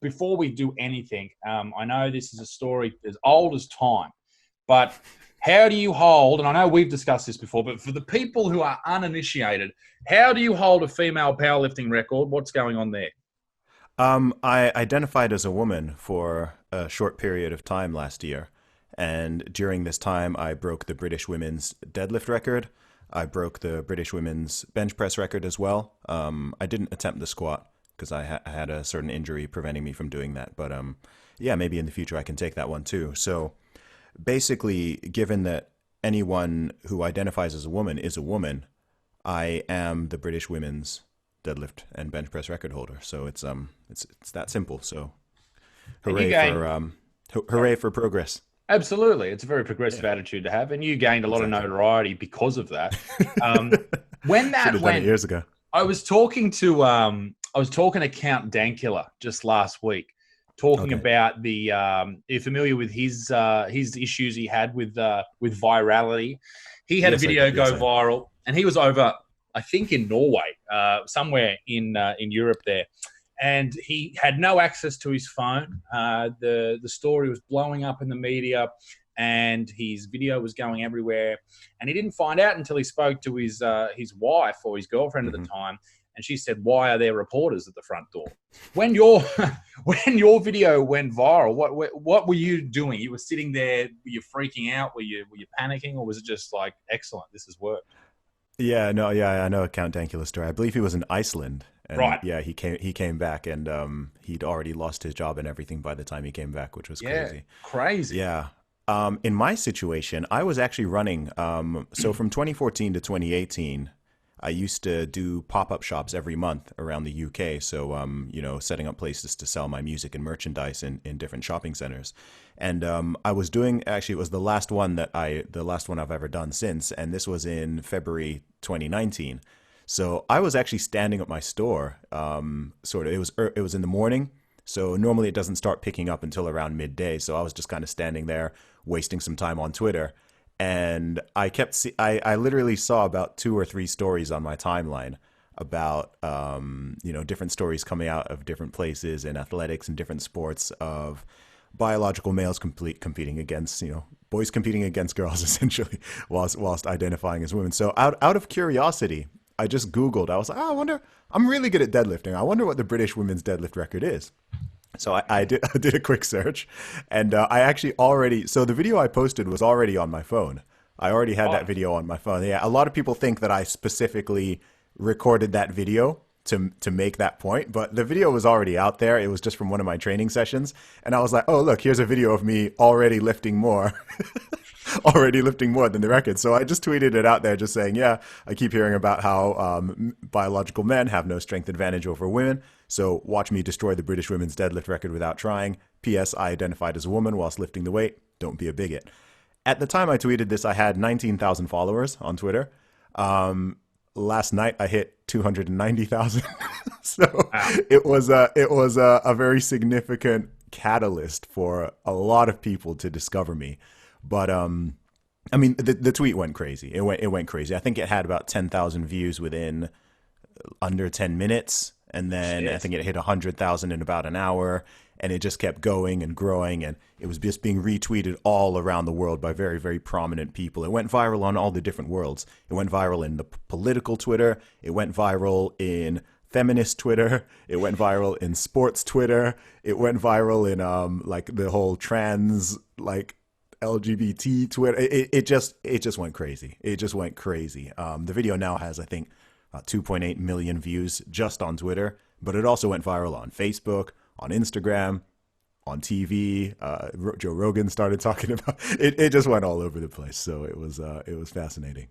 before we do anything, I know this is a story as old as time, but how do you hold, and I know we've discussed this before, but for the people who are uninitiated, how do you hold a female powerlifting record? What's going on there? I identified as a woman for a short period of time last year. And during this time, I broke the British women's deadlift record. I broke the British women's bench press record as well. I didn't attempt the squat because I had a certain injury preventing me from doing that. But yeah, maybe in the future I can take that one too. So basically, given that anyone who identifies as a woman is a woman, I am the British women's deadlift and bench press record holder. So it's that simple. So And you hooray gained, for hooray for progress. absolutely, it's a very progressive Yeah, attitude to have, and you gained a lot of exactly. notoriety because of that. Um, when Should that have done it went, years ago. I was talking to Count Dankiller just last week, talking Okay. about the you're familiar with his issues he had with virality. He had a Yes, I video did. Yes, go I am. viral, and he was over, I think, in Norway, somewhere in Europe there, and he had no access to his phone. The story was blowing up in the media, and his video was going everywhere. And he didn't find out until he spoke to his wife or his girlfriend at the Hmm. time, and she said, "Why are there reporters at the front door?" When your when your video went viral, what were you doing? You were sitting there, were you freaking out? Were you panicking, or was it just like, excellent, this has worked? Yeah, no, yeah, I know a Count Dankula story. I believe he was in Iceland, and Right. yeah, he came back, and he'd already lost his job and everything by the time he came back, which was Yeah. crazy. Crazy. Yeah. In my situation, I was actually running. So from 2014 to 2018, I used to do pop-up shops every month around the UK. So, setting up places to sell my music and merchandise in different shopping centers. And I was doing, actually, it was the last one I've ever done since. And this was in February 2019. So I was actually standing at my store. It was in the morning. So normally it doesn't start picking up until around midday. So I was just kind of standing there wasting some time on Twitter. And I literally saw about two or three stories on my timeline about, different stories coming out of different places in athletics and different sports of biological males competing against, boys competing against girls essentially whilst identifying as women. So out of curiosity, I just Googled. I was like, oh, I wonder, I'm really good at deadlifting. I wonder what the British women's deadlift record is. So I did I did a quick search, and I actually already so the video I posted was already on my phone. I already had that Right. video on my phone. Yeah, a lot of people think that I specifically recorded that video to make that point, but the video was already out there. It was just from one of my training sessions, and I was like, "Oh, look, here's a video of me already lifting more." Already lifting more than the record. So I just tweeted it out there just saying, yeah, I keep hearing about how biological men have no strength advantage over women. So watch me destroy the British women's deadlift record without trying. P.S. I identified as a woman whilst lifting the weight. Don't be a bigot. At the time I tweeted this, I had 19,000 followers on Twitter. Last night I hit 290,000. So Wow. it was a very significant catalyst for a lot of people to discover me. But I mean, the tweet went crazy. It went crazy. I think it had about 10,000 views within under 10 minutes, and then I Shit. think it hit 100,000 in about an hour, and it just kept going and growing, and it was just being retweeted all around the world by very, very prominent people. It went viral on all the different worlds. It went viral in the political Twitter. It went viral in feminist Twitter. It went viral in sports Twitter. It went viral in like the whole trans like LGBT Twitter. It just went crazy. It just went crazy. The video now has I think 2.8 million views just on Twitter, but it also went viral on Facebook, on Instagram, on TV. Joe Rogan started talking about it. It just went all over the place. So it was fascinating.